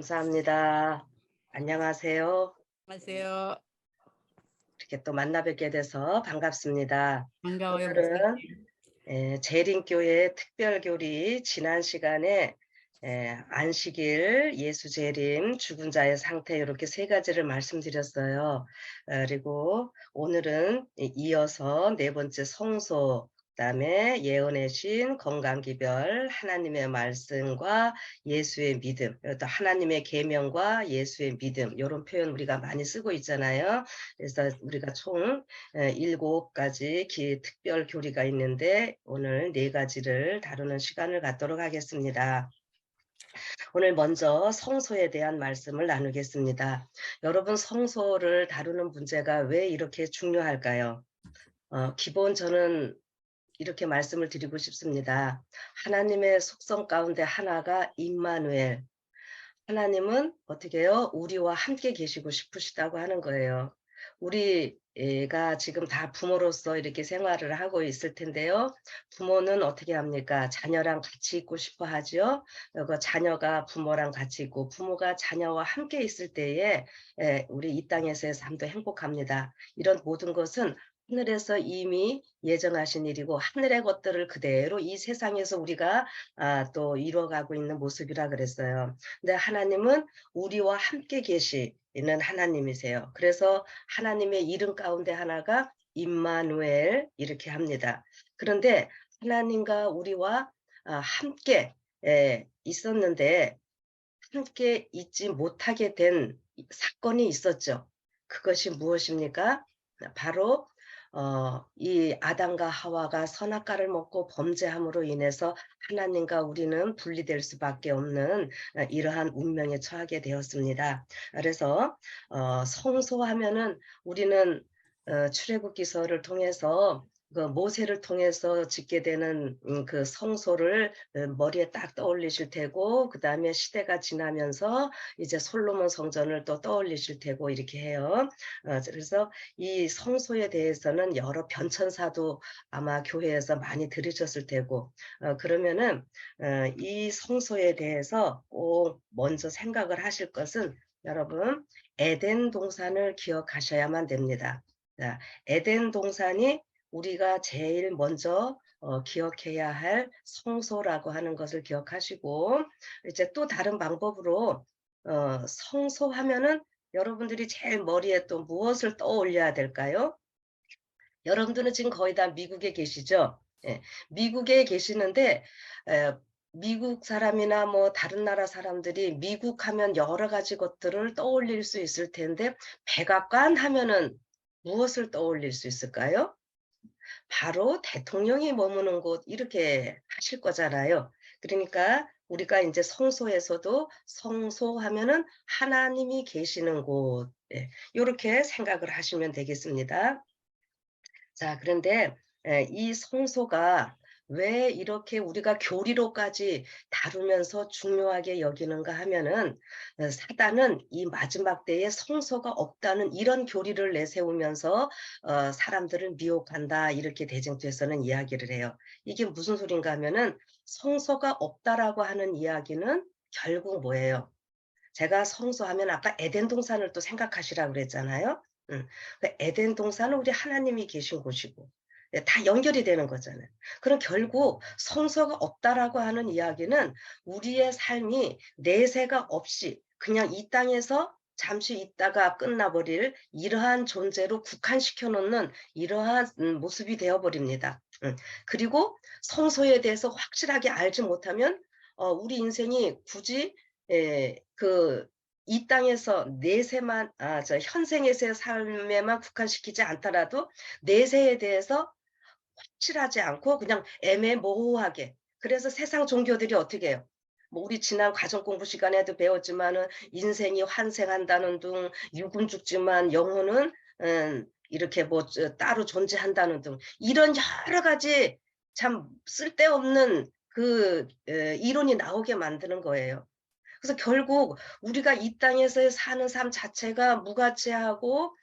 감사합니다. 안녕하세요. 안녕하세요. 이렇게 또 만나 뵙게 돼서 반갑습니다. 반가워요, 오늘은 목사님. 재림교회 특별교리 지난 시간에 안식일, 예수재림, 죽은 자의 상태 이렇게 세 가지를 말씀드렸어요. 그리고 오늘은 이어서 네 번째 성소, 그다음에 예언의 신, 건강기별, 하나님의 말씀과 예수의 믿음, 또 하나님의 계명과 예수의 믿음 이런 표현 우리가 많이 쓰고 있잖아요. 그래서 우리가 총 7가지 특별 교리가 있는데 오늘 네 가지를 다루는 시간을 갖도록 하겠습니다. 오늘 먼저 성소에 대한 말씀을 나누겠습니다. 여러분, 성소를 다루는 문제가 왜 이렇게 중요할까요? 기본 저는 이렇게 말씀을 드리고 싶습니다. 하나님의 속성 가운데 하나가 임마누엘. 하나님은 어떻게 해요? 우리와 함께 계시고 싶으시다고 하는 거예요. 우리 애가 지금 다 부모로서 이렇게 생활을 하고 있을 텐데요. 부모는 어떻게 합니까? 자녀랑 같이 있고 싶어 하죠. 그 자녀가 부모랑 같이 있고 부모가 자녀와 함께 있을 때에 우리 이 땅에서의 삶도 행복합니다. 이런 모든 것은 하늘에서 이미 예정하신 일이고 하늘의 것들을 그대로 이 세상에서 우리가 또 이루어가고 있는 모습이라 그랬어요. 근데 하나님은 우리와 함께 계시는 하나님이세요. 그래서 하나님의 이름 가운데 하나가 임마누엘 이렇게 합니다. 그런데 하나님과 우리와 함께 있었는데 함께 있지 못하게 된 사건이 있었죠. 그것이 무엇입니까? 바로 이 아담과 하와가 선악과를 먹고 범죄함으로 인해서 하나님과 우리는 분리될 수밖에 없는 이러한 운명에 처하게 되었습니다. 그래서 성소하면은 우리는 출애굽기서를 통해서 그 모세를 통해서 짓게 되는 그 성소를 머리에 딱 떠올리실 테고, 그다음에 시대가 지나면서 이제 솔로몬 성전을 또 떠올리실 테고 이렇게 해요. 그래서 이 성소에 대해서는 여러 변천사도 아마 교회에서 많이 들으셨을 테고, 그러면은 이 성소에 대해서 꼭 먼저 생각을 하실 것은, 여러분, 에덴 동산을 기억하셔야만 됩니다. 자, 에덴 동산이 우리가 제일 먼저 기억해야 할 성소라고 하는 것을 기억하시고, 이제 또 다른 방법으로 성소하면은 여러분들이 제일 머리에 또 무엇을 떠올려야 될까요? 여러분들은 지금 거의 다 미국에 계시죠? 예. 미국에 계시는데 에, 미국 사람이나 뭐 다른 나라 사람들이 미국 하면 여러 가지 것들을 떠올릴 수 있을 텐데, 백악관 하면은 무엇을 떠올릴 수 있을까요? 바로 대통령이 머무는 곳 이렇게 하실 거잖아요. 그러니까 우리가 이제 성소에서도 성소하면은 하나님이 계시는 곳, 요렇게 생각을 하시면 되겠습니다. 자, 그런데 이 성소가 왜 이렇게 우리가 교리로까지 다루면서 중요하게 여기는가 하면은, 사단은 이 마지막 때에 성소가 없다는 이런 교리를 내세우면서 사람들을 미혹한다 이렇게 대쟁투에서는 이야기를 해요. 이게 무슨 소린가 하면은, 성소가 없다라고 하는 이야기는 결국 뭐예요? 제가 성소하면 아까 에덴 동산을 또 생각하시라고 그랬잖아요. 그 에덴 동산은 우리 하나님이 계신 곳이고, 다 연결이 되는 거잖아요. 그럼 결국 성소가 없다라고 하는 이야기는 우리의 삶이 내세가 없이 그냥 이 땅에서 잠시 있다가 끝나버릴 이러한 존재로 국한시켜 놓는 이러한 모습이 되어 버립니다. 그리고 성소에 대해서 확실하게 알지 못하면 우리 인생이 굳이 이 땅에서 내세만 현생에서의 삶에만 국한시키지 않더라도 내세에 대해서 확실하지 않고 그냥 애매모호하게, 그래서 세상 종교들이 어떻게 해요? 뭐 우리 지난 과정 공부 시간에도 배웠지만은 인생이 환생한다는 등, 육은 죽지만 영혼은 이렇게 뭐 따로 존재한다는 등, 이런 여러 가지 참 쓸데없는 이론이 나오게 만드는 거예요. 그래서 결국 우리가 이 땅에서 사는 삶 자체가 무가치하고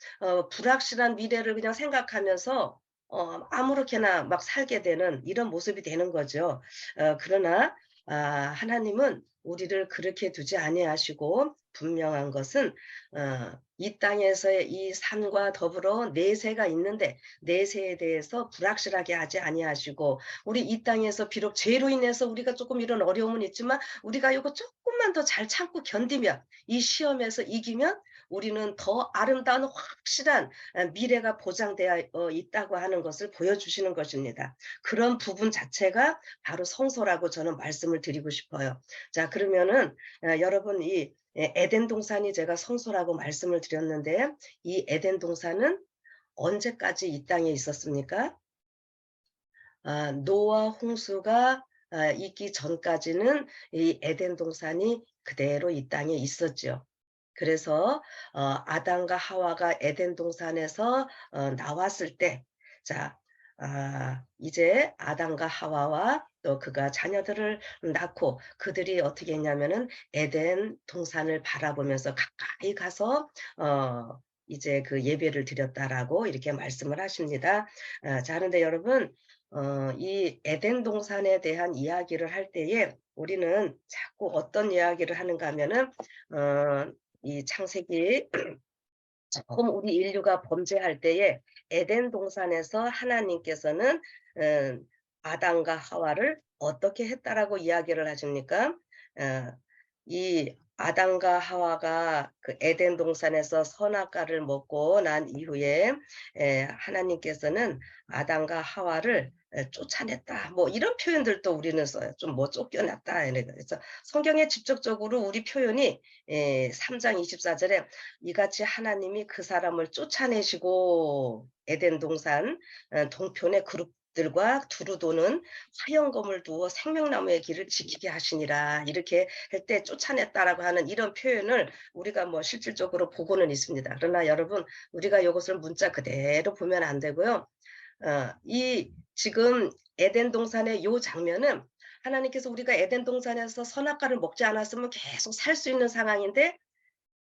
불확실한 미래를 그냥 생각하면서 아무렇게나 막 살게 되는 이런 모습이 되는 거죠. 그러나 하나님은 우리를 그렇게 두지 아니하시고 분명한 것은 이 땅에서의 이 산과 더불어 내세가 있는데 내세에 대해서 불확실하게 하지 아니하시고 우리 이 땅에서 비록 죄로 인해서 우리가 조금 이런 어려움은 있지만 우리가 이거 조금만 더 잘 참고 견디면 이 시험에서 이기면 우리는 더 아름다운 확실한 미래가 보장되어 있다고 하는 것을 보여주시는 것입니다. 그런 부분 자체가 바로 성소라고 저는 말씀을 드리고 싶어요. 자, 그러면은 여러분 이 에덴 동산이 제가 성소라고 말씀을 드렸는데 이 에덴 동산은 언제까지 이 땅에 있었습니까? 노아 홍수가 있기 전까지는 이 에덴 동산이 그대로 이 땅에 있었죠. 그래서 아담과 하와가 에덴 동산에서 나왔을 때, 자, 이제 아담과 하와와 또 그가 자녀들을 낳고 그들이 어떻게 했냐면은 에덴 동산을 바라보면서 가까이 가서 이제 그 예배를 드렸다라고 이렇게 말씀을 하십니다. 자, 그런데 여러분, 이 에덴 동산에 대한 이야기를 할 때에 우리는 자꾸 어떤 이야기를 하는가 하면은 이 창세기 처음 우리 인류가 범죄할 때에 에덴 동산에서 하나님께서는 어, 아담과 하와를 어떻게 했다라고 이야기를 하십니까? 이 아담과 하와가 그 에덴 동산에서 선악과를 먹고 난 이후에 하나님께서는 아담과 하와를 쫓아냈다. 뭐 이런 표현들도 우리는 써요. 좀 뭐 쫓겨났다. 그래서 성경에 직접적으로 우리 표현이 3장 24절에 이같이 하나님이 그 사람을 쫓아내시고 에덴 동산 동편의 그룹들과 두루 도는 화영검을 두어 생명나무의 길을 지키게 하시니라 이렇게 할 때 쫓아냈다라고 하는 이런 표현을 우리가 뭐 실질적으로 보고는 있습니다. 그러나 여러분 우리가 이것을 문자 그대로 보면 안 되고요. 이 지금 에덴 동산의 요 장면은 하나님께서 우리가 에덴 동산에서 선악과를 먹지 않았으면 계속 살 수 있는 상황인데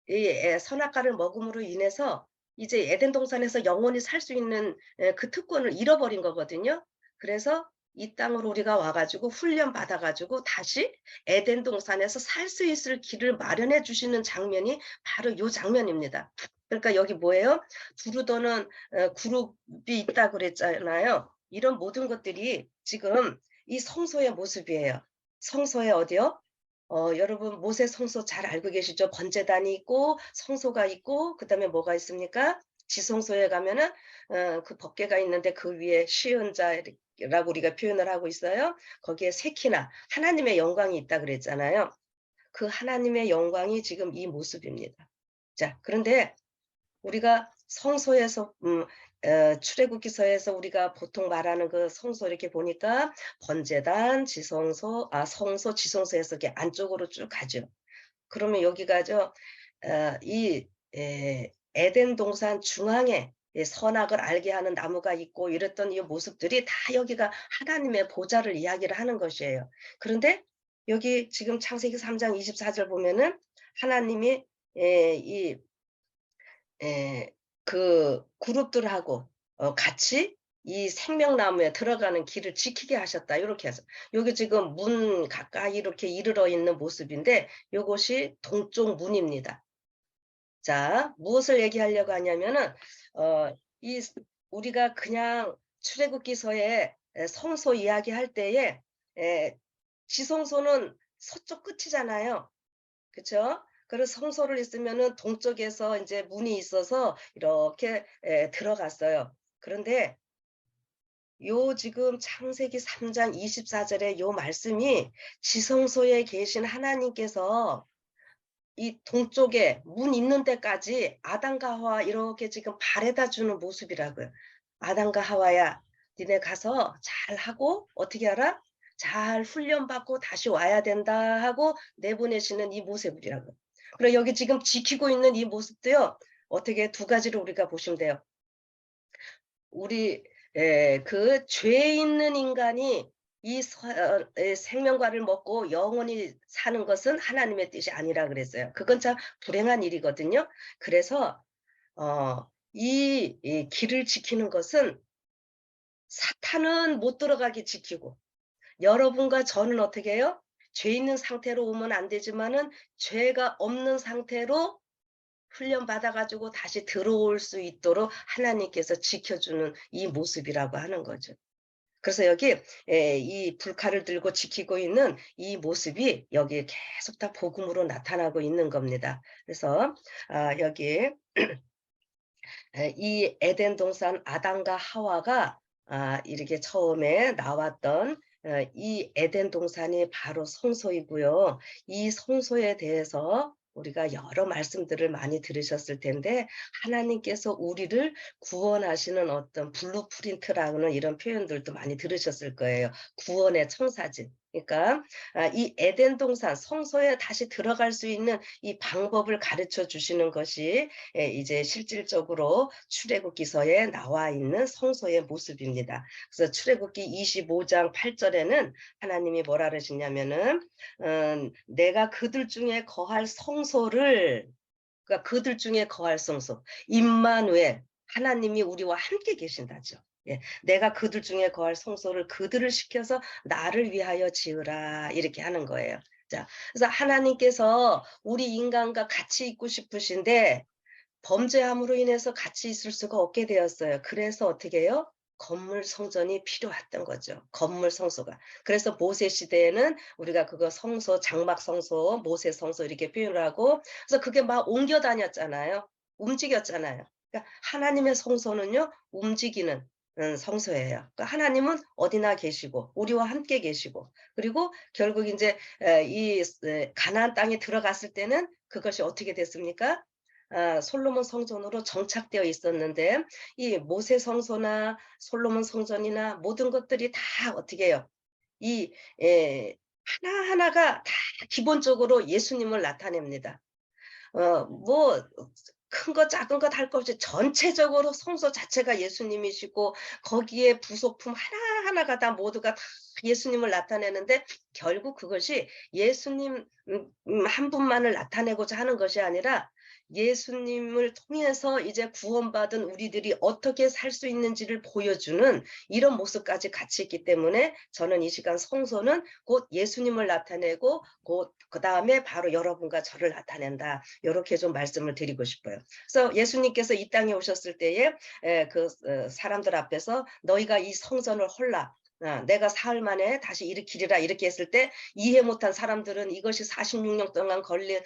이 선악과를 먹음으로 인해서 이제 에덴 동산에서 영원히 살 수 있는 그 특권을 잃어버린 거거든요. 그래서 이 땅으로 우리가 와 가지고 훈련 받아 가지고 다시 에덴 동산에서 살 수 있을 길을 마련해 주시는 장면이 바로 요 장면입니다. 그러니까 여기 뭐예요? 두루도는 그룹이 있다고 그랬잖아요. 이런 모든 것들이 지금 이 성소의 모습이에요. 성소의 어디요? 여러분 모세 성소 잘 알고 계시죠? 번제단이 있고 성소가 있고 그다음에 뭐가 있습니까? 지성소에 가면은 그 법궤가 있는데 그 위에 쉬은 자라고 우리가 표현을 하고 있어요. 거기에 세키나 하나님의 영광이 있다 그랬잖아요. 그 하나님의 영광이 지금 이 모습입니다. 자, 그런데 우리가 성소에서 출애굽기서에서 우리가 보통 말하는 그 성소 이렇게 보니까 번제단, 지성소, 성소, 지성소에서 이렇게 안쪽으로 쭉 가죠. 그러면 여기가 이 에덴 동산 중앙에 선악을 알게 하는 나무가 있고 이랬던 이 모습들이 다 여기가 하나님의 보좌를 이야기를 하는 것이에요. 그런데 여기 지금 창세기 3장 24절 보면은 하나님이 이 그 그룹들하고 같이 이 생명나무에 들어가는 길을 지키게 하셨다. 요렇게 해서 여기 지금 문 가까이 이렇게 이르러 있는 모습인데 요것이 동쪽 문입니다. 자, 무엇을 얘기하려고 하냐면은 이 우리가 그냥 출애굽기서에 성소 이야기할 때에 에 지성소는 서쪽 끝이잖아요. 그쵸? 그래서 성소를 있으면은 동쪽에서 인제 문이 있어서 이렇게 들어갔어요. 그런데 요 지금 창세기 3장 24 절의 요 말씀이 지성소에 계신 하나님께서 이 동쪽에 문 있는 데까지 아담과 하와 이렇게 지금 바래다 주는 모습이라고요. "아담과 하와야 니네 가서 잘하고 어떻게 하라? 잘 훈련받고 다시 와야 된다." 하고 내보내시는 이 모습이라고요. 그리고 여기 지금 지키고 있는 이 모습도요. 어떻게 두 가지로 우리가 보시면 돼요. 우리 그 죄 있는 인간이 이 생명과를 먹고 영원히 사는 것은 하나님의 뜻이 아니라 그랬어요. 그건 참 불행한 일이거든요. 그래서 이 길을 지키는 것은 사탄은 못 들어가게 지키고 여러분과 저는 어떻게 해요? 죄 있는 상태로 오면 안 되지만은 죄가 없는 상태로 훈련 받아 가지고 다시 들어올 수 있도록 하나님께서 지켜주는 이 모습이라고 하는 거죠. 그래서 여기 이 불칼을 들고 지키고 있는 이 모습이 여기에 계속 다 복음으로 나타나고 있는 겁니다. 그래서 여기 이 에덴 동산 아담과 하와가 이렇게 처음에 나왔던 이 에덴 동산이 바로 성소이고요. 이 성소에 대해서 우리가 여러 말씀들을 많이 들으셨을 텐데 하나님께서 우리를 구원하시는 어떤 블루프린트라는 이런 표현들도 많이 들으셨을 거예요. 구원의 청사진. 그러니까 이 에덴 동산 성소에 다시 들어갈 수 있는 이 방법을 가르쳐 주시는 것이 이제 실질적으로 출애굽기서에 나와 있는 성소의 모습입니다. 그래서 출애굽기 25장 8절에는 하나님이 뭐라 그러시냐면은 내가 그들 중에 거할 성소를, 그러니까 그들 중에 거할 성소, 임마누엘, 하나님이 우리와 함께 계신다죠. 예, 내가 그들 중에 거할 성소를 그들을 시켜서 나를 위하여 지으라 이렇게 하는 거예요. 자, 그래서 하나님께서 우리 인간과 같이 있고 싶으신데 범죄함으로 인해서 같이 있을 수가 없게 되었어요. 그래서 어떻게 해요? 건물 성전이 필요했던 거죠. 건물 성소가. 그래서 모세 시대에는 우리가 그거 성소, 장막 성소, 모세 성소 이렇게 표현을 하고 그래서 그게 막 옮겨 다녔잖아요. 움직였잖아요. 그러니까 하나님의 성소는요, 움직이는 성소예요. 그러니까 하나님은 어디나 계시고 우리와 함께 계시고 그리고 결국 이제 이 가나안 땅에 들어갔을 때는 그것이 어떻게 됐습니까? 솔로몬 성전으로 정착되어 있었는데 이 모세 성소나 솔로몬 성전이나 모든 것들이 다 어떻게 해요? 이 하나하나가 다 기본적으로 예수님을 나타냅니다. 뭐 큰 것 작은 것 할 것 없이 전체적으로 성소 자체가 예수님이시고 거기에 부속품 하나하나가 다 모두가 다 예수님을 나타내는데 결국 그것이 예수님 한 분만을 나타내고자 하는 것이 아니라 예수님을 통해서 이제 구원받은 우리들이 어떻게 살 수 있는지를 보여주는 이런 모습까지 같이 있기 때문에 저는 이 시간 성소는 곧 예수님을 나타내고 곧 그다음에 바로 여러분과 저를 나타낸다. 요렇게 좀 말씀을 드리고 싶어요. 그래서 예수님께서 이 땅에 오셨을 때에 사람들 앞에서 "너희가 이 성전을 헐라. 내가 사흘 만에 다시 일으키리라." 이렇게 했을 때 이해 못한 사람들은 "이것이 46년 동안 걸린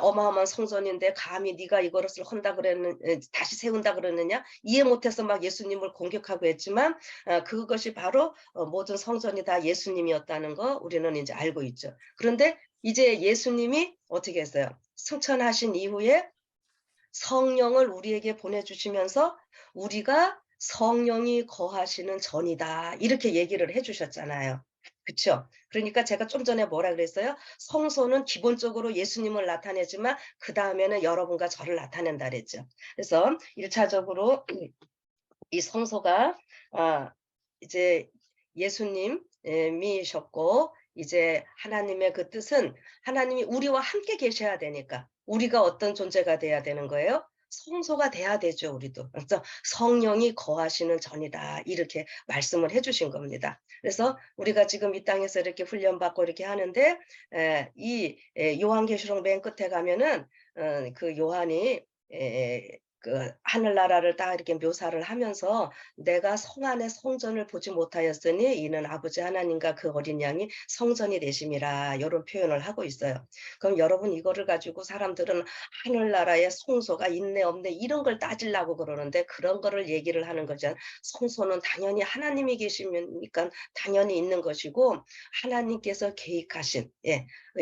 어마어마한 성전인데 감히 네가 이것을 헌다 그랬는 다시 세운다 그러느냐?" 이해 못해서 막 예수님을 공격하고 했지만 그것이 바로 모든 성전이 다 예수님이었다는 거 우리는 이제 알고 있죠. 그런데 이제 예수님이 어떻게 했어요? 승천하신 이후에 성령을 우리에게 보내주시면서 우리가 성령이 거하시는 전이다. 이렇게 얘기를 해 주셨잖아요. 그쵸? 그러니까 제가 좀 전에 뭐라 그랬어요? 성소는 기본적으로 예수님을 나타내지만 그다음에는 여러분과 저를 나타낸다 그랬죠. 그래서 1차적으로 이 성소가 이제 예수님이셨고 이제 하나님의 그 뜻은 하나님이 우리와 함께 계셔야 되니까 우리가 어떤 존재가 돼야 되는 거예요? 성소가 돼야 되죠, 우리도. 그래서 "성령이 거하시는 전이다." 이렇게 말씀을 해 주신 겁니다. 그래서 우리가 지금 이 땅에서 이렇게 훈련받고 이렇게 하는데 요한계시록 맨 끝에 가면은 그 요한이 그 하늘나라를 딱 이렇게 묘사를 하면서 "내가 성 안에 성전을 보지 못하였으니 이는 아버지 하나님과 그 어린 양이 성전이 되심이라." 요런 표현을 하고 있어요. 그럼 여러분 이거를 가지고 사람들은 하늘나라에 성소가 있네 없네 이런 걸 따지려고 그러는데 그런 거를 얘기를 하는 거죠 성소는 당연히 하나님이 계시니까 당연히 있는 것이고 하나님께서 계획하신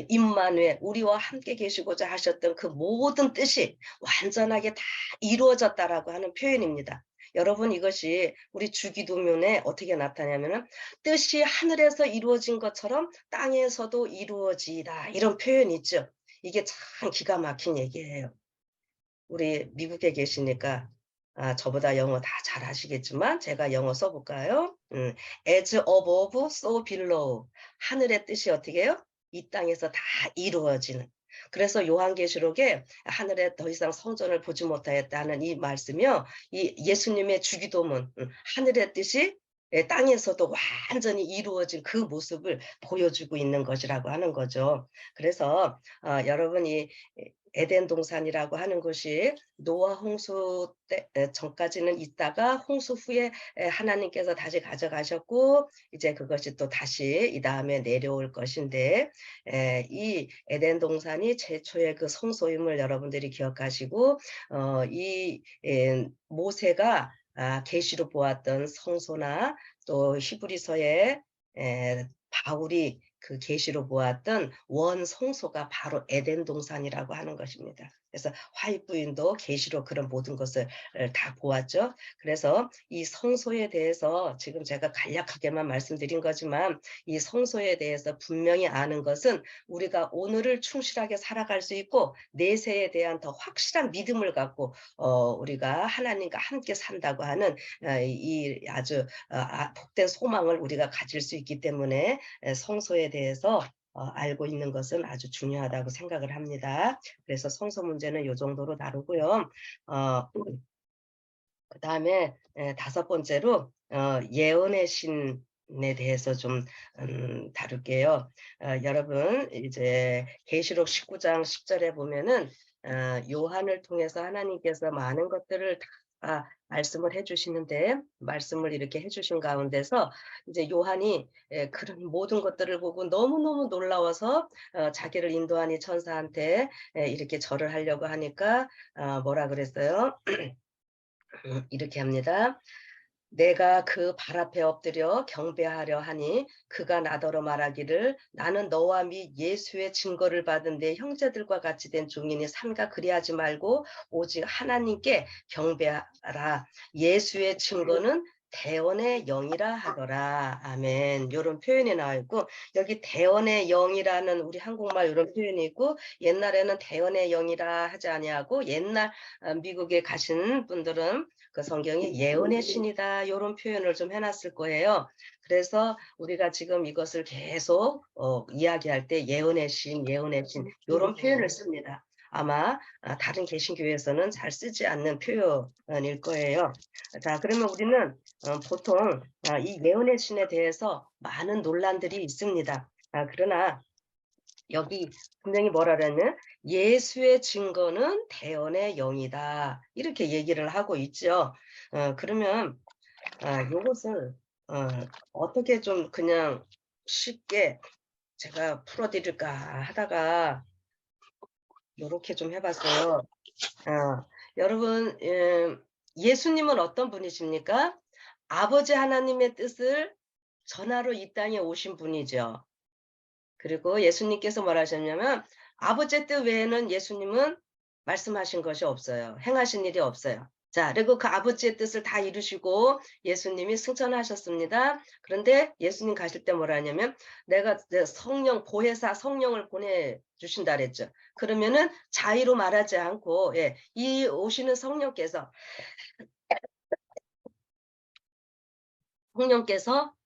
임마누엘 우리와 함께 계시고자 하셨던 그 모든 뜻이 완전하게 다 이루어졌다라고 하는 표현입니다. 여러분 이것이 우리 주기도문에 어떻게 나타나냐면은 "뜻이 하늘에서 이루어진 것처럼 땅에서도 이루어지이다." 이런 표현이 있죠. 이게 참 기가 막힌 얘기예요. 우리 미국에 계시니까 저보다 영어 다 잘하시겠지만 제가 영어 써 볼까요? As above, so below. 하늘의 뜻이 어떻게 해요? 이 땅에서 다 이루어지는. 그래서 요한계시록에 하늘에 더 이상 성전을 보지 못하였다는 이 말씀이요. 이 예수님의 주기도문 하늘의 뜻이 땅에서도 완전히 이루어진 그 모습을 보여주고 있는 것이라고 하는 거죠. 그래서 여러분이 에덴 동산이라고 하는 것이 노아 홍수 때 전까지는 있다가 홍수 후에 하나님께서 다시 가져가셨고 이제 그것이 또 다시 이다음에 내려올 것인데 이 에덴 동산이 최초의 그 성소임을 여러분들이 기억하시고 이 모세가 계시로 보았던 성소나 또 히브리서에 바울이 그 계시로 보았던 원성소가 바로 에덴 동산이라고 하는 것입니다. 그래서 화입 부인도 계시로 그런 모든 것을 다 보았죠. 그래서 이 성소에 대해서 지금 제가 간략하게만 말씀드린 거지만 이 성소에 대해서 분명히 아는 것은 우리가 오늘을 충실하게 살아갈 수 있고 내세에 대한 더 확실한 믿음을 갖고 우리가 하나님과 함께 산다고 하는 이 아주 복된 소망을 우리가 가질 수 있기 때문에 성소에 대해서 알고 있는 것은 아주 중요하다고 생각을 합니다. 그래서 성소 문제는 이 정도로 다루고요. 그다음에 다섯 번째로 예언의 신에 대해서 좀 다룰게요. 여러분 이제 계시록 19장 10절에 보면은 요한을 통해서 하나님께서 많은 것들을 다 말씀을 해주시는데 말씀을 이렇게 해주신 가운데서 이제 요한이 그런 모든 것들을 보고 너무너무 놀라워서 자기를 인도하니 천사한테 이렇게 절을 하려고 하니까 뭐라 그랬어요? 이렇게 합니다. 내가 그 발 앞에 엎드려 경배하려 하니 그가 나더러 말하기를 나는 너와 및 예수의 증거를 받은 내 형제들과 같이 된 종이니 삼가 그리하지 말고 오직 하나님께 경배하라. 예수의 증거는 대언의 영이라 하더라. 아멘. 이런 표현이 나와 있고 여기 대언의 영이라는 우리 한국말 이런 표현이 있고 옛날에는 대언의 영이라 하지 아니하고 옛날 미국에 가신 분들은 그 성경이 예언의 신이다 이런 표현을 좀 해놨을 거예요. 그래서 우리가 지금 이것을 계속 이야기할 때 예언의 신, 예언의 신 이런 표현을 씁니다. 아마 다른 개신교에서는 잘 쓰지 않는 표현일 거예요. 자, 그러면 우리는 보통 이 예언의 신에 대해서 많은 논란들이 있습니다. 그러나 여기 분명히 뭐라 그랬냐? 예수의 증거는 대언의 영이다. 이렇게 얘기를 하고 있죠. 그러면 요것을 어떻게 좀 그냥 쉽게 제가 풀어드릴까 하다가 요렇게 좀 해봤어요. 여러분, 예수님은 어떤 분이십니까? 아버지 하나님의 뜻을 전하러 이 땅에 오신 분이죠. 그리고 예수님께서 뭐라 하셨냐면 아버지의 뜻 외에는 예수님은 말씀하신 것이 없어요. 행하신 일이 없어요. 자, 그리고 그 아버지의 뜻을 다 이루시고 예수님이 승천하셨습니다. 그런데 예수님 가실 때 뭐라 하냐면 내가 성령, 보혜사 성령을 보내주신다 그랬죠. 그러면은 자의로 말하지 않고 이 오시는 성령께서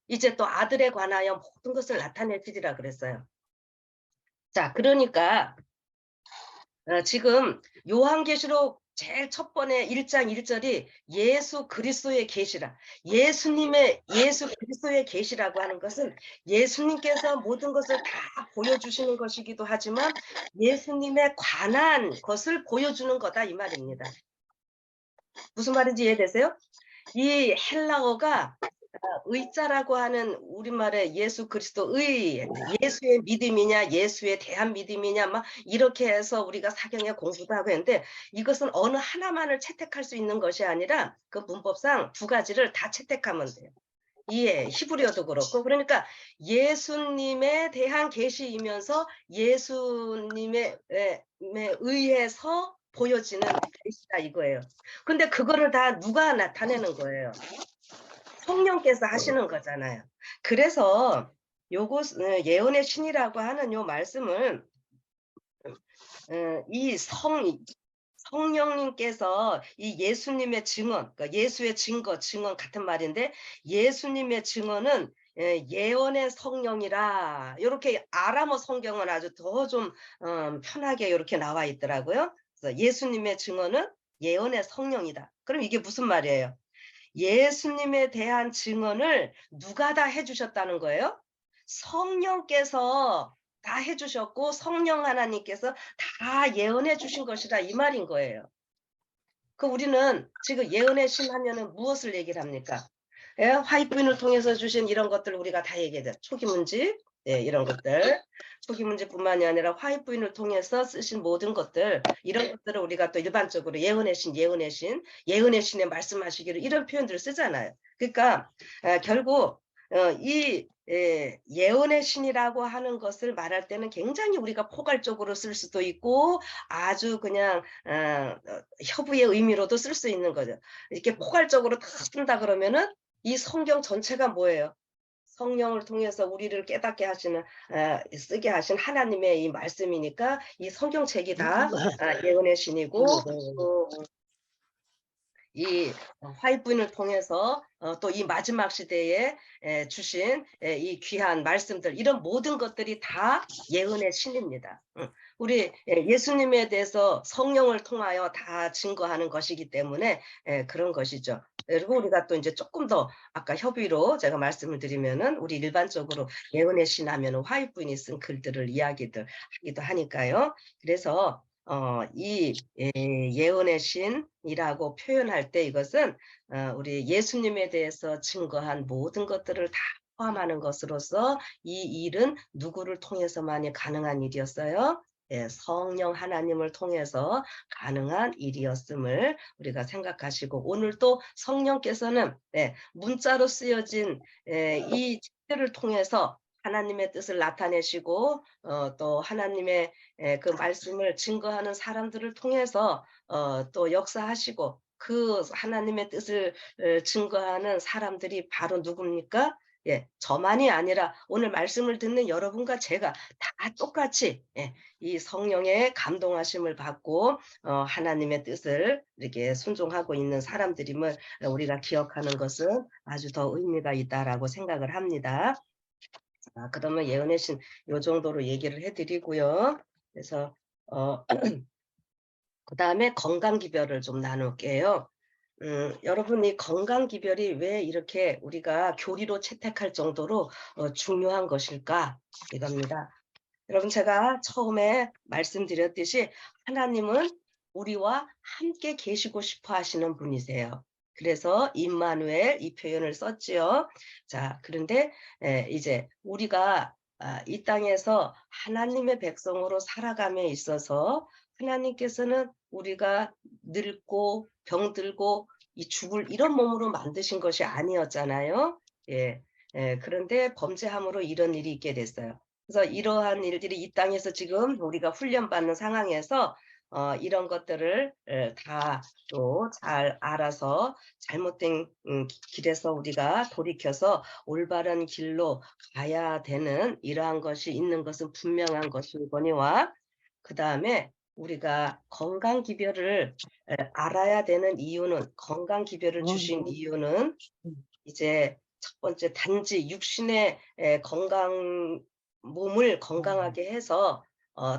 이제 또 아들에 관하여 모든 것을 나타내시리라 그랬어요. 자, 그러니까 지금 요한계시록 제일 첫 번에 1장 1절이 예수 그리스도의 계시라. 예수 그리스도의 계시라고 하는 것은 예수님께서 모든 것을 다 보여주시는 것이기도 하지만 예수님에 관한 것을 보여주는 거다 이 말입니다. 무슨 말인지 이해되세요? 이 헬라어가 의자라고 하는 우리말에 예수 그리스도의 예수의 믿음이냐 예수에 대한 믿음이냐 막 이렇게 해서 우리가 사경에 공부도 하고 했는데 이것은 어느 하나만을 채택할 수 있는 것이 아니라 그 문법상 두 가지를 다 채택하면 돼요. 히브리어도 그렇고 그러니까 예수님에 대한 계시이면서 예수님에 의해서 보여지는 계시다 이거예요. 근데 그거를 다 누가 나타내는 거예요? 성령께서 하시는 거잖아요. 그래서 요것 예언의 신이라고 하는 요 말씀을 이 성령님께서 이 예수님의 증언, 그러니까 예수의 증거 같은 말인데 예수님의 증언은 예언의 성령이라 이렇게 아람어 성경은 아주 더 좀 편하게 이렇게 나와 있더라고요. 그래서 예수님의 증언은 예언의 성령이다. 그럼 이게 무슨 말이에요? 예수님에 대한 증언을 누가 다 해주셨다는 거예요? 성령께서 다 해주셨고 성령 하나님께서 다 예언해 주신 것이다 이 말인 거예요. 그 우리는 지금 예언의 신 하면은 무엇을 얘기를 합니까? 예, 화이트윈을 통해서 주신 이런 것들 우리가 다 얘기해요. 초기 문집, 예, 이런 것들. 초기 문집뿐만이 아니라 화이트윈을 통해서 쓰신 모든 것들, 이런 것들을 우리가 또 일반적으로 예언의 신, 예언의 신, 예언의 신에 말씀하시기를 이런 표현들을 쓰잖아요. 그러니까 결국 이 예언의 신이라고 하는 것을 말할 때는 굉장히 우리가 포괄적으로 쓸 수도 있고 아주 그냥 협의의 의미로도 쓸 수 있는 거죠. 이렇게 포괄적으로 다 쓴다 그러면은 이 성경 전체가 뭐예요? 성령을 통해서 우리를 깨닫게 하시는 쓰게 하신 하나님의 이 말씀이니까 이 성경책이 다 예언의 신이고 또 이 화이트윈을 통해서 또 이 마지막 시대에 주신 이 귀한 말씀들 이런 모든 것들이 다 예언의 신입니다. 우리 예수님에 대해서 성령을 통하여 다 증거하는 것이기 때문에 그런 것이죠. 그리고 우리가 또 이제 조금 더 아까 협의로 제가 말씀을 드리면은 우리 일반적으로 예언의 신 하면은 화이트윈이 쓴 글들을 이야기들 하기도 하니까요. 그래서 이 예언의 신이라고 표현할 때 이것은 우리 예수님에 대해서 증거한 모든 것들을 다 포함하는 것으로서 이 일은 누구를 통해서만이 가능한 일이었어요? 예, 성령 하나님을 통해서 가능한 일이었음을 우리가 생각하시고 오늘 또 성령께서는 문자로 쓰여진 이 책들을 통해서 하나님의 뜻을 나타내시고 또 하나님의 그 말씀을 증거하는 사람들을 통해서 또 역사하시고 그 하나님의 뜻을 증거하는 사람들이 바로 누굽니까? 예, 저만이 아니라 오늘 말씀을 듣는 여러분과 제가 다 똑같이 이 성령의 감동하심을 받고 하나님의 뜻을 이렇게 순종하고 있는 사람들임을 우리가 기억하는 것은 아주 더 의미가 있다라고 생각을 합니다. 그러면 예언의 신 요 정도로 얘기를 해드리고요. 그래서 그다음에 건강기별을 좀 나눌게요. 여러분 이 건강기별이 왜 이렇게 우리가 교리로 채택할 정도로 중요한 것일까? 이겁니다. 여러분 제가 처음에 말씀드렸듯이 하나님은 우리와 함께 계시고 싶어 하시는 분이세요. 그래서 임마누엘 이 표현을 썼지요. 자, 그런데 이제 우리가 이 땅에서 하나님의 백성으로 살아감에 있어서 하나님께서는 우리가 늙고 병들고 이 죽을 이런 몸으로 만드신 것이 아니었잖아요. 예. 그런데 범죄함으로 이런 일이 있게 됐어요. 그래서 이러한 일들이 이 땅에서 지금 우리가 훈련받는 상황에서 이런 것들을 다 또 잘 알아서 잘못된 길에서 우리가 돌이켜서 올바른 길로 가야 되는 이러한 것이 있는 것은 분명한 것이거니와 그다음에 우리가 건강 기별을 알아야 되는 이유는 건강 기별을 주신 이유는 이제 첫 번째 단지 육신의 몸을 건강하게 해서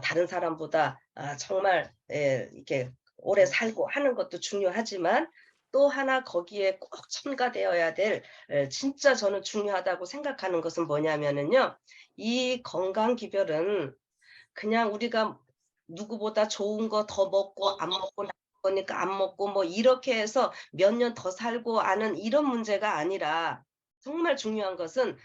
다른 사람보다 정말 이렇게 오래 살고 하는 것도 중요하지만 또 하나 거기에 꼭 첨가되어야 될 진짜 저는 중요하다고 생각하는 것은 뭐냐면은요. 이 건강 기별은 그냥 우리가 누구보다 좋은 거 더 먹고 안 먹고 나은 거니까 안 먹고 뭐 이렇게 해서 몇 년 더 살고 하는 이런 문제가 아니라 정말 중요한 것은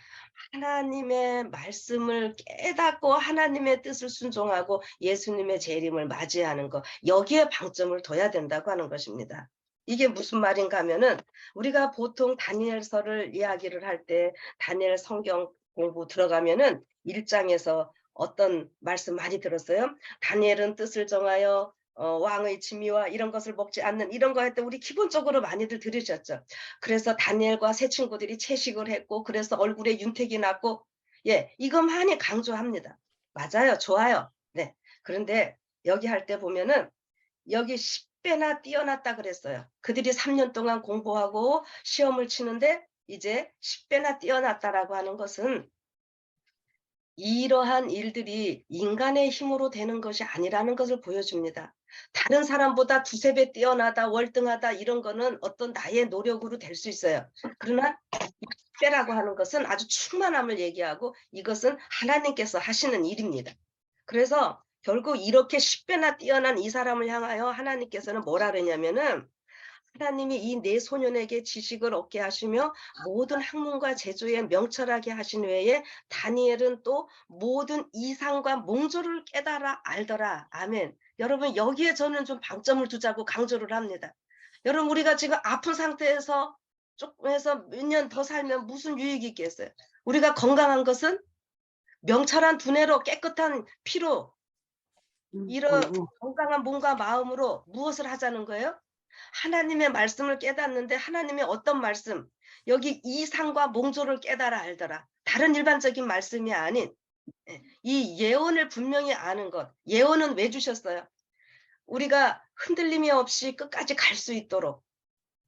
하나님의 말씀을 깨닫고 하나님의 뜻을 순종하고 예수님의 재림을 맞이하는 것 여기에 방점을 둬야 된다고 하는 것입니다. 이게 무슨 말인가 하면은 우리가 보통 다니엘서를 이야기를 할 때 다니엘 성경 공부 들어가면은 1장에서 어떤 말씀 많이 들었어요? 다니엘은 뜻을 정하여 왕의 지미와 이런 것을 먹지 않는 이런 거 할 때 우리 기본적으로 많이들 들으셨죠. 그래서 다니엘과 세 친구들이 채식을 했고 그래서 얼굴에 윤택이 났고 예, 이거 많이 강조합니다. 맞아요. 좋아요. 네. 그런데 여기 할 때 보면은 여기 10배나 뛰어났다 그랬어요. 그들이 3년 동안 공부하고 시험을 치는데 이제 10배나 뛰어났다라고 하는 것은 이러한 일들이 인간의 힘으로 되는 것이 아니라는 것을 보여줍니다. 다른 사람보다 두세 배 뛰어나다, 월등하다 이런 거는 어떤 나의 노력으로 될 수 있어요. 그러나 10배라고 하는 것은 아주 충만함을 얘기하고 이것은 하나님께서 하시는 일입니다. 그래서 결국 이렇게 10배나 뛰어난 이 사람을 향하여 하나님께서는 뭐라 그러냐면은 하나님이 이 네 소년에게 지식을 얻게 하시며 모든 학문과 제조에 명철하게 하신 외에 다니엘은 또 모든 이상과 몽조를 깨달아 알더라. 아멘. 여러분 여기에 저는 좀 방점을 두자고 강조를 합니다. 여러분 우리가 지금 아픈 상태에서 조금 해서 몇 년 더 살면 무슨 유익이 있겠어요. 우리가 건강한 것은 명철한 두뇌로 깨끗한 피로 이런 어이구. 건강한 몸과 마음으로 무엇을 하자는 거예요? 하나님의 말씀을 깨닫는데 하나님의 어떤 말씀? 여기 이상과 몽조를 깨달아 알더라. 다른 일반적인 말씀이 아닌 이 예언을 분명히 아는 것. 예언은 왜 주셨어요? 우리가 흔들림이 없이 끝까지 갈 수 있도록.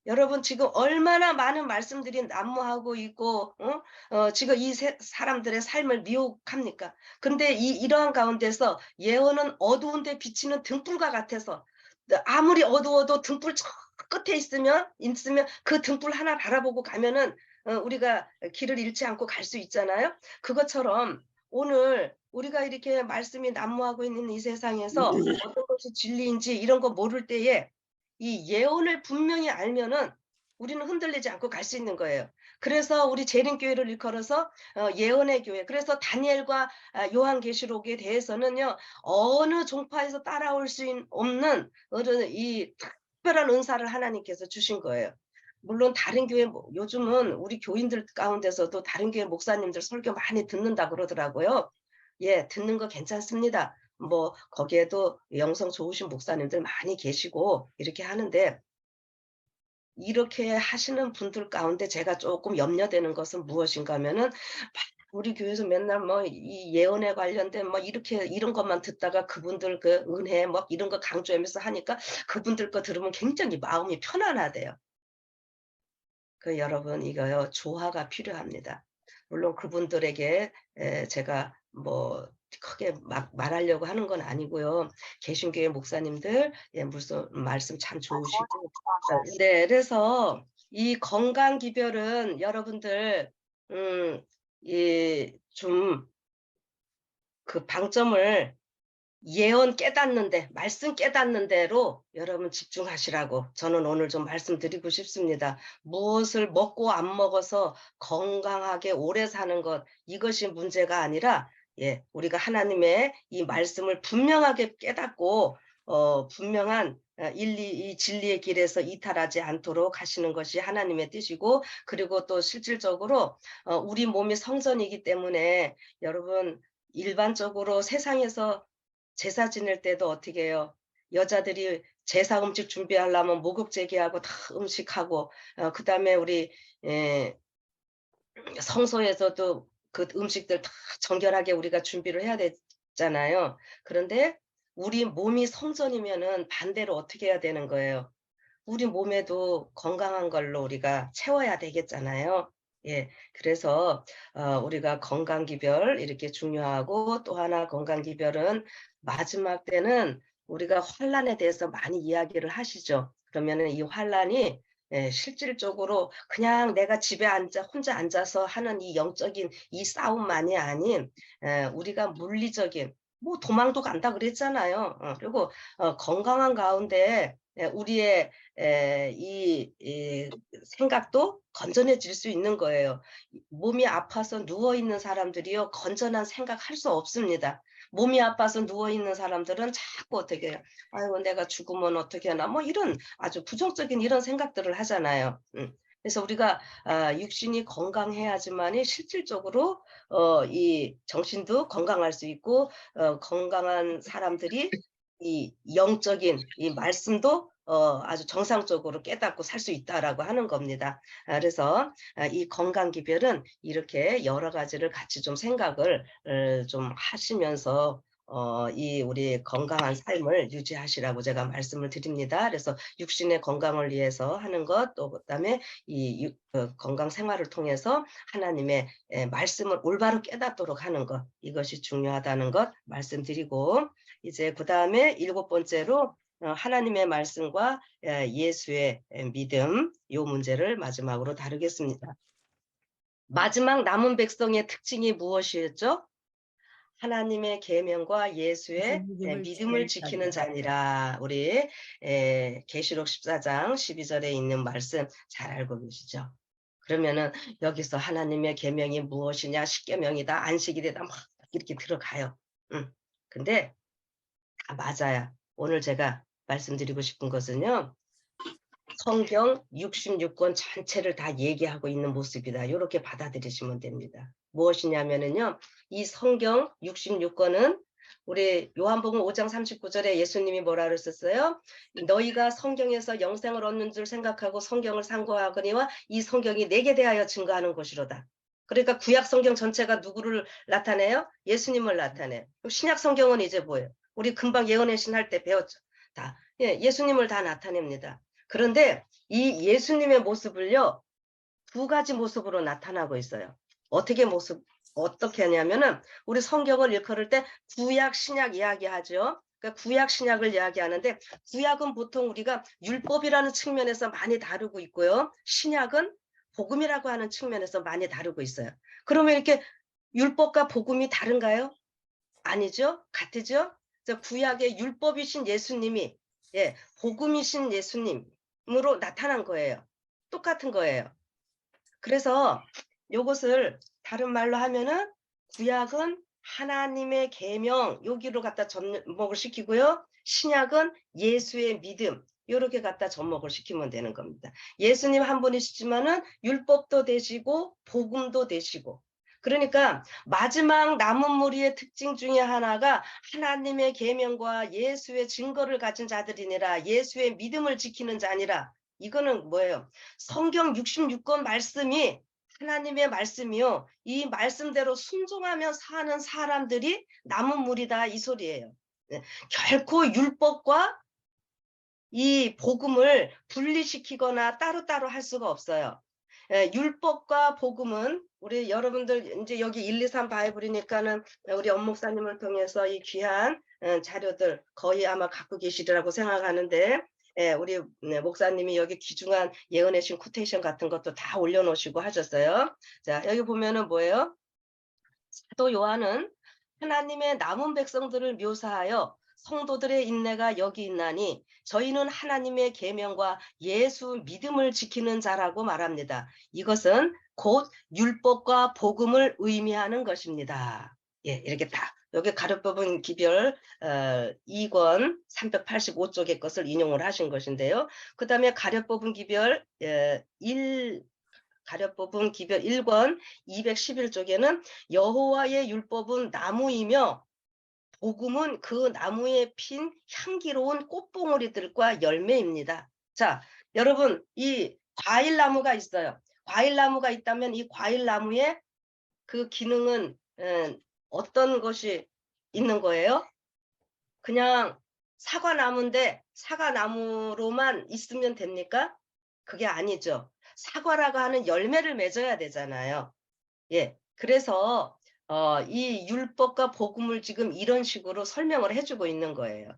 여러분 지금 얼마나 많은 말씀들이 난무하고 있고 지금 이 사람들의 삶을 미혹합니까? 근데 이러한 가운데서 예언은 어두운데 비치는 등불과 같아서 아무리 어두워도 등불 저 끝에 있으면 그 등불 하나 바라보고 가면은 우리가 길을 잃지 않고 갈 수 있잖아요. 그것처럼 오늘 우리가 이렇게 말씀이 난무하고 있는 이 세상에서 어떤 것이 진리인지 이런 거 모를 때에 이 예언을 분명히 알면은 우리는 흔들리지 않고 갈 수 있는 거예요. 그래서 우리 재림교회를 일컬어서 예언의 교회. 그래서 다니엘과 요한계시록에 대해서는요. 어느 종파에서 따라올 수 없는 이 특별한 은사를 하나님께서 주신 거예요. 물론 다른 교회 요즘은 우리 교인들 가운데서도 다른 교회 목사님들 설교 많이 듣는다 그러더라고요. 예, 듣는 거 괜찮습니다. 뭐 거기에도 영성 좋으신 목사님들 많이 계시고 이렇게 하는데 이렇게 하시는 분들 가운데 제가 조금 염려되는 것은 무엇인가 하면은 우리 교회에서 맨날 뭐 이 예언에 관련된 뭐 이렇게 이런 것만 듣다가 그분들 그 은혜 뭐 이런 거 강조하면서 하니까 그분들 거 들으면 굉장히 마음이 편안하대요. 여러분 이거요 조화가 필요합니다. 물론 그분들에게 제가 뭐 크게 막 말하려고 하는 건 아니고요. 개신교회 목사님들 무슨 말씀 참 좋으시고 네 그래서 이 건강 기별은 여러분들 이 좀 그 방점을 예언 깨닫는 데 말씀 깨닫는 대로 여러분 집중하시라고 저는 오늘 좀 말씀드리고 싶습니다. 무엇을 먹고 안 먹어서 건강하게 오래 사는 것 이것이 문제가 아니라 우리가 하나님의 이 말씀을 분명하게 깨닫고 분명한 이 진리의 길에서 이탈하지 않도록 하시는 것이 하나님의 뜻이고 그리고 또 실질적으로 우리 몸이 성전이기 때문에 여러분 일반적으로 세상에서 제사 지낼 때도 어떻게 해요? 여자들이 제사 음식 준비하려면 목욕 제기하고 다 음식하고 그다음에 우리 에, 성소에서도 그 음식들 다 정결하게 우리가 준비를 해야 되잖아요. 그런데 우리 몸이 성전이면은 반대로 어떻게 해야 되는 거예요? 우리 몸에도 건강한 걸로 우리가 채워야 되겠잖아요. 예. 그래서 우리가 건강 기별 이렇게 중요하고 또 하나 건강 기별은 마지막 때는 우리가 환란에 대해서 많이 이야기를 하시죠. 그러면은 이 환란이 실질적으로 그냥 내가 집에 혼자 앉아서 하는 이 영적인 이 싸움만이 아닌 우리가 물리적인 뭐 도망도 간다 그랬잖아요. 그리고 건강한 가운데 우리의 이 생각도 건전해질 수 있는 거예요. 몸이 아파서 누워 있는 사람들이요 건전한 생각할 수 없습니다. 몸이 아파서 누워 있는 사람들은 자꾸 어떻게 해요? 아이고 내가 죽으면 어떻게 하나 뭐 이런 아주 부정적인 이런 생각들을 하잖아요. 그래서 우리가 육신이 건강해야지만이 실질적으로 이 정신도 건강할 수 있고 건강한 사람들이 이 영적인 이 말씀도 아주 정상적으로 깨닫고 살 수 있다라고 하는 겁니다. 그래서 이 건강 기별은 이렇게 여러 가지를 같이 좀 생각을 좀 하시면서 이 우리 건강한 삶을 유지하시라고 제가 말씀을 드립니다. 그래서 육신의 건강을 위해서 하는 것, 또 그다음에 건강 생활을 통해서 하나님의 말씀을 올바로 깨닫도록 하는 것, 이것이 중요하다는 것 말씀드리고 이제 그다음에 일곱 번째로 하나님의 말씀과 예수의 믿음, 요 문제를 마지막으로 다루겠습니다. 마지막 남은 백성의 특징이 무엇이었죠? 하나님의 계명과 예수의 믿음을 믿음을 지키는 지키는 자니라. 자니라. 우리 계시록 14장 12절에 있는 말씀 잘 알고 계시죠? 그러면은 여기서 하나님의 계명이 무엇이냐, 십계명이다, 안식일이다, 막 이렇게 들어가요. 근데 다 맞아요. 오늘 제가 말씀드리고 싶은 것은요, 성경 66권 전체를 다 얘기하고 있는 모습이다. 이렇게 받아들이시면 됩니다. 무엇이냐면은요, 이 성경 66권은 우리 요한복음 5장 39절에 예수님이 뭐라 그랬었어요? 너희가 성경에서 영생을 얻는 줄 생각하고 성경을 상고하거니와 이 성경이 내게 대하여 증거하는 것이로다. 그러니까 구약 성경 전체가 누구를 나타내요? 예수님을 나타내요. 신약 성경은 이제 뭐예요? 우리 금방 예언의 신 할 때 배웠죠. 다 예수님을 다 나타냅니다. 그런데 이 예수님의 모습을요, 두 가지 모습으로 나타나고 있어요. 어떻게 하냐면은, 우리 성경을 일컬을 때 구약, 신약 이야기하죠. 그러니까 구약, 신약을 이야기하는데, 구약은 보통 우리가 율법이라는 측면에서 많이 다루고 있고요. 신약은 복음이라고 하는 측면에서 많이 다루고 있어요. 그러면 이렇게 율법과 복음이 다른가요? 아니죠? 같으죠? 구약의 율법이신 예수님이 복음이신 예수님으로 나타난 거예요. 똑같은 거예요. 그래서 요것을 다른 말로 하면은 구약은 하나님의 계명 여기로 갖다 접목을 시키고요. 신약은 예수의 믿음 요렇게 갖다 접목을 시키면 되는 겁니다. 예수님 한 분이시지만은 율법도 되시고 복음도 되시고, 그러니까 마지막 남은 무리의 특징 중에 하나가 하나님의 계명과 예수의 증거를 가진 자들이니라, 예수의 믿음을 지키는 자니라. 이거는 뭐예요? 성경 66권 말씀이 하나님의 말씀이요, 이 말씀대로 순종하며 사는 사람들이 남은 무리다, 이 소리예요. 결코 율법과 이 복음을 분리시키거나 따로따로 할 수가 없어요. 율법과 복음은 우리 여러분들 이제 여기 1, 2, 3 바이블이니까는 우리 엄 목사님을 통해서 이 귀한 자료들 거의 아마 갖고 계시리라고 생각하는데, 우리 목사님이 여기 귀중한 예언의 신 코테이션 같은 것도 다 올려놓으시고 하셨어요. 자, 여기 보면은 뭐예요? 사도 요한은 하나님의 남은 백성들을 묘사하여 성도들의 인내가 여기 있나니 저희는 하나님의 계명과 예수 믿음을 지키는 자라고 말합니다. 이것은 곧 율법과 복음을 의미하는 것입니다. 이렇게 딱 여기 가려법은 기별 2권 385쪽의 것을 인용을 하신 것인데요. 그 다음에 가려법은 기별 1권 211쪽에는 여호와의 율법은 나무이며 복음은 그 나무에 핀 향기로운 꽃봉오리들과 열매입니다. 자, 여러분, 이 과일나무가 있어요. 과일나무가 있다면 이 과일나무의 그 기능은 어떤 것이 있는 거예요? 그냥 사과나무인데 사과나무로만 있으면 됩니까? 그게 아니죠. 사과라고 하는 열매를 맺어야 되잖아요. 그래서 이 율법과 복음을 지금 이런 식으로 설명을 해주고 있는 거예요.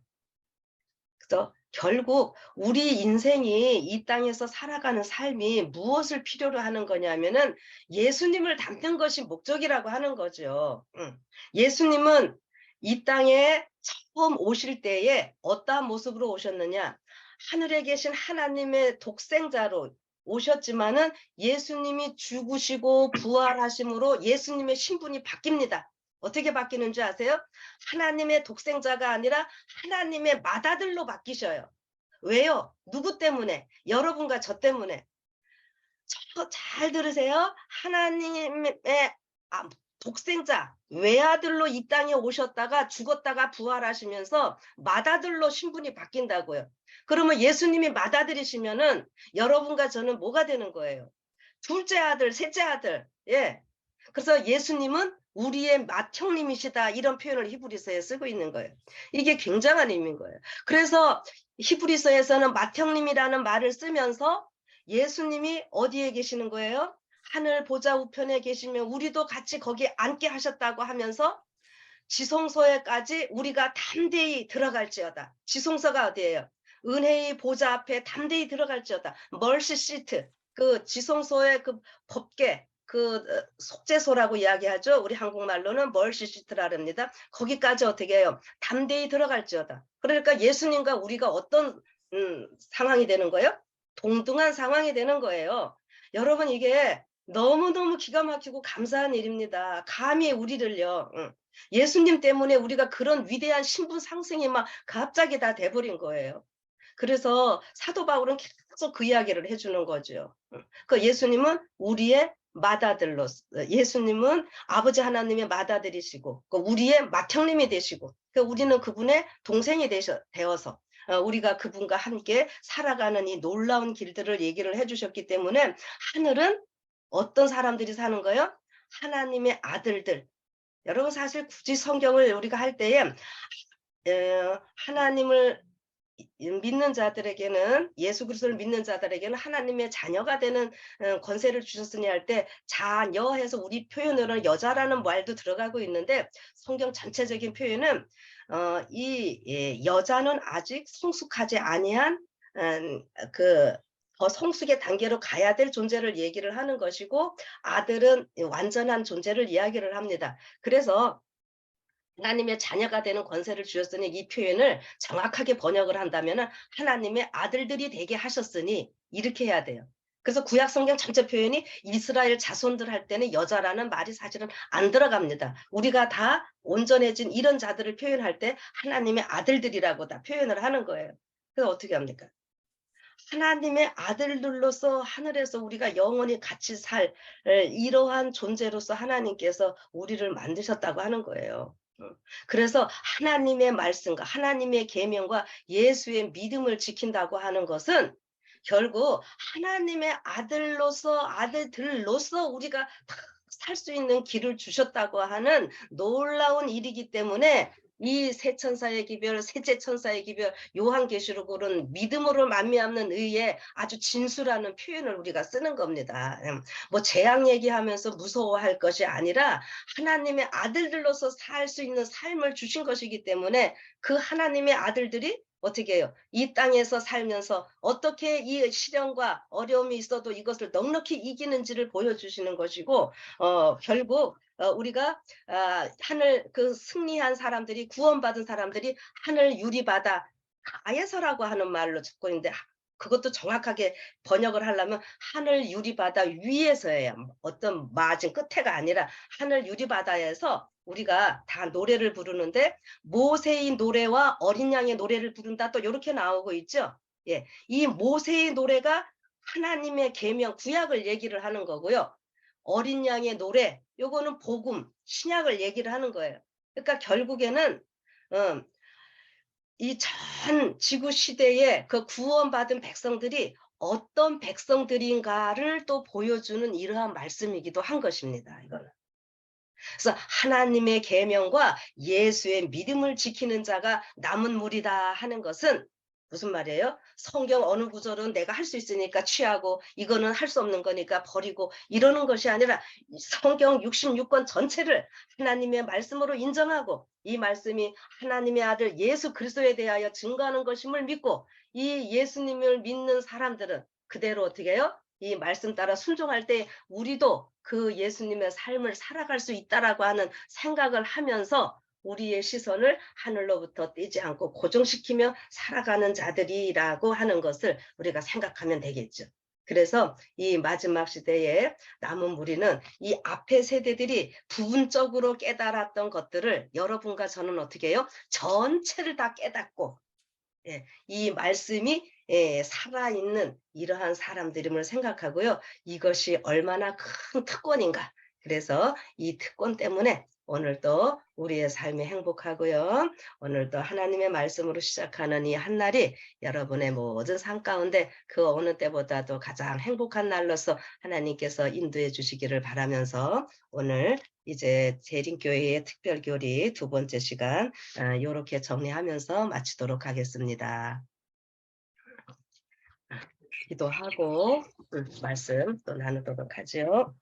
그래서 결국 우리 인생이 이 땅에서 살아가는 삶이 무엇을 필요로 하는 거냐면은 예수님을 닮는 것이 목적이라고 하는 거죠. 예수님은 이 땅에 처음 오실 때에 어떠한 모습으로 오셨느냐? 하늘에 계신 하나님의 독생자로 오셨지만은 예수님이 죽으시고 부활하심으로 예수님의 신분이 바뀝니다. 어떻게 바뀌는 줄 아세요? 하나님의 독생자가 아니라 하나님의 맏아들로 바뀌셔요. 왜요? 누구 때문에? 여러분과 저 때문에. 잘 들으세요. 하나님의 독생자, 외아들로 이 땅에 오셨다가 죽었다가 부활하시면서 맏아들로 신분이 바뀐다고요. 그러면 예수님이 맏아들이시면은 여러분과 저는 뭐가 되는 거예요? 둘째 아들, 셋째 아들. 그래서 예수님은 우리의 맏형님이시다, 이런 표현을 히브리서에 쓰고 있는 거예요. 이게 굉장한 의미인 거예요. 그래서 히브리서에서는 맏형님이라는 말을 쓰면서 예수님이 어디에 계시는 거예요? 하늘 보좌 우편에 계시면 우리도 같이 거기에 앉게 하셨다고 하면서 지성소에까지 우리가 담대히 들어갈지어다. 지성소가 어디예요? 은혜의 보좌 앞에 담대히 들어갈지어다. 멀시 시트, 그 지성소의 그 법궤, 그 속죄소라고 이야기하죠. 우리 한국말로는 멀시 시트라 합니다. 거기까지 어떻게 해요? 담대히 들어갈지어다. 그러니까 예수님과 우리가 어떤 상황이 되는 거예요? 동등한 상황이 되는 거예요. 여러분, 이게 너무너무 기가 막히고 감사한 일입니다. 감히 우리를요. 예수님 때문에 우리가 그런 위대한 신분 상승이 막 갑자기 다 돼버린 거예요. 그래서 사도 바울은 계속 그 이야기를 해주는 거죠. 그 예수님은 우리의 맏아들로서, 예수님은 아버지 하나님의 맏아들이시고, 그 우리의 맏형님이 되시고, 그 우리는 그분의 동생이 되어서 우리가 그분과 함께 살아가는 이 놀라운 길들을 얘기를 해주셨기 때문에, 하늘은 어떤 사람들이 사는 거예요? 하나님의 아들들. 여러분, 사실 굳이 성경을 우리가 할 때에 하나님을 믿는 자들에게는, 예수 그리스도를 믿는 자들에게는 하나님의 자녀가 되는 권세를 주셨으니 할 때 자녀해서 우리 표현으로는 여자라는 말도 들어가고 있는데, 성경 전체적인 표현은 이 여자는 아직 성숙하지 아니한 그 더 성숙의 단계로 가야 될 존재를 얘기를 하는 것이고, 아들은 완전한 존재를 이야기를 합니다. 그래서 하나님의 자녀가 되는 권세를 주셨으니, 이 표현을 정확하게 번역을 한다면 하나님의 아들들이 되게 하셨으니, 이렇게 해야 돼요. 그래서 구약 성경 전체 표현이 이스라엘 자손들 할 때는 여자라는 말이 사실은 안 들어갑니다. 우리가 다 온전해진 이런 자들을 표현할 때 하나님의 아들들이라고 다 표현을 하는 거예요. 그래서 어떻게 합니까? 하나님의 아들들로서 하늘에서 우리가 영원히 같이 살 이러한 존재로서 하나님께서 우리를 만드셨다고 하는 거예요. 그래서 하나님의 말씀과 하나님의 계명과 예수의 믿음을 지킨다고 하는 것은 결국 하나님의 아들들로서 우리가 살 수 있는 길을 주셨다고 하는 놀라운 일이기 때문에, 이 세 천사의 기별, 셋째 천사의 기별, 요한계시록으로는 믿음으로 말미암는 의에 아주 진수라는 표현을 우리가 쓰는 겁니다. 뭐 재앙 얘기하면서 무서워할 것이 아니라 하나님의 아들들로서 살 수 있는 삶을 주신 것이기 때문에, 그 하나님의 아들들이 어떻게 해요? 이 땅에서 살면서 어떻게 이 시련과 어려움이 있어도 이것을 넉넉히 이기는지를 보여주시는 것이고, 결국 우리가 하늘 그 승리한 사람들이, 구원받은 사람들이 하늘 유리바다 가에서라고 하는 말로 듣고 있는데, 그것도 정확하게 번역을 하려면 하늘 유리바다 위에서예요. 어떤 마진 끝에가 아니라 하늘 유리바다에서 우리가 다 노래를 부르는데, 모세의 노래와 어린 양의 노래를 부른다, 또 이렇게 나오고 있죠. 예, 이 모세의 노래가 하나님의 계명 구약을 얘기를 하는 거고요. 어린 양의 노래, 요거는 복음 신약을 얘기를 하는 거예요. 그러니까 결국에는 이 전 지구 시대에 그 구원받은 백성들이 어떤 백성들인가를 또 보여주는 이러한 말씀이기도 한 것입니다, 이거는. 그래서 하나님의 계명과 예수의 믿음을 지키는 자가 남은 무리다 하는 것은 무슨 말이에요? 성경 어느 구절은 내가 할 수 있으니까 취하고 이거는 할 수 없는 거니까 버리고 이러는 것이 아니라, 성경 66권 전체를 하나님의 말씀으로 인정하고, 이 말씀이 하나님의 아들 예수 그리스도에 대하여 증거하는 것임을 믿고, 이 예수님을 믿는 사람들은 그대로 어떻게 해요? 이 말씀 따라 순종할 때 우리도 그 예수님의 삶을 살아갈 수 있다라고 하는 생각을 하면서, 우리의 시선을 하늘로부터 떼지 않고 고정시키며 살아가는 자들이라고 하는 것을 우리가 생각하면 되겠죠. 그래서 이 마지막 시대에 남은 무리는 이 앞의 세대들이 부분적으로 깨달았던 것들을 여러분과 저는 어떻게 해요? 전체를 다 깨닫고, 이 말씀이 살아있는 이러한 사람들임을 생각하고요. 이것이 얼마나 큰 특권인가. 그래서 이 특권 때문에 오늘도 우리의 삶이 행복하고요. 오늘도 하나님의 말씀으로 시작하는 이 한 날이 여러분의 모든 삶 가운데 그 어느 때보다도 가장 행복한 날로서 하나님께서 인도해 주시기를 바라면서, 오늘 이제 재림교회의 특별교리 두 번째 시간 요렇게 정리하면서 마치도록 하겠습니다. 기도하고 말씀 또 나누도록 하죠.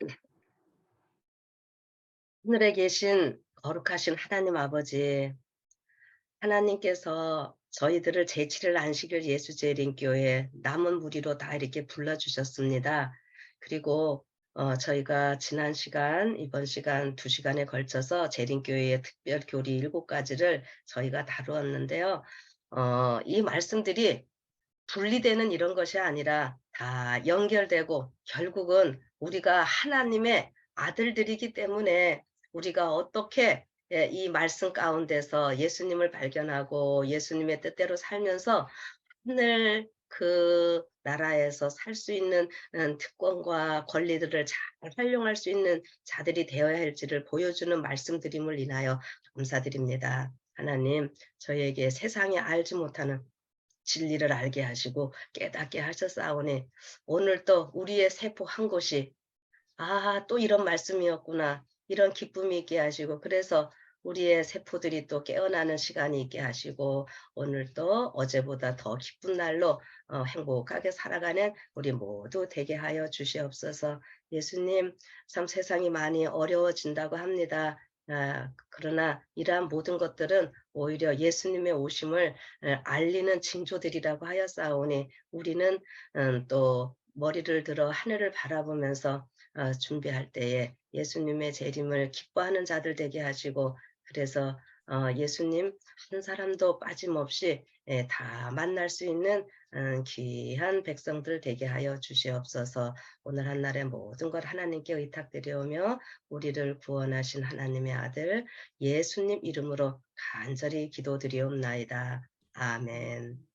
하늘에 계신 거룩하신 하나님 아버지, 하나님께서 저희들을 제7일 안식일 예수재림교회 남은 무리로 다 이렇게 불러주셨습니다. 그리고 저희가 지난 시간, 이번 시간 2시간에 걸쳐서 재림교회의 특별 교리 7가지를 저희가 다루었는데요. 이 말씀들이 분리되는 이런 것이 아니라 다 연결되고 결국은 우리가 하나님의 아들들이기 때문에 우리가 어떻게 이 말씀 가운데서 예수님을 발견하고 예수님의 뜻대로 살면서 하늘 그 나라에서 살 수 있는 특권과 권리들을 잘 활용할 수 있는 자들이 되어야 할지를 보여주는 말씀드림을 인하여 감사드립니다. 하나님, 저희에게 세상에 알지 못하는 진리를 알게 하시고 깨닫게 하셨사오니 오늘 또 우리의 세포 한 곳이 '아 또 이런 말씀이었구나.' 이런 기쁨이 있게 하시고 그래서 우리의 세포들이 또 깨어나는 시간이 있게 하시고 오늘 또 어제보다 더 기쁜 날로 행복하게 살아가는 우리 모두 되게 하여 주시옵소서. 예수님 참 세상이 많이 어려워진다고 합니다. 그러나 이러한 모든 것들은 오히려 예수님의 오심을 알리는 징조들이라고 하였사오니 우리는 또 머리를 들어 하늘을 바라보면서 준비할 때에 예수님의 재림을 기뻐하는 자들 되게 하시고 그래서 예수님 한 사람도 빠짐없이 다 만날 수 있는 귀한 백성들 되게 하여 주시옵소서. 오늘 한날의 모든 걸 하나님께 의탁드리오며 우리를 구원하신 하나님의 아들 예수님 이름으로 간절히 기도드리옵나이다. 아멘.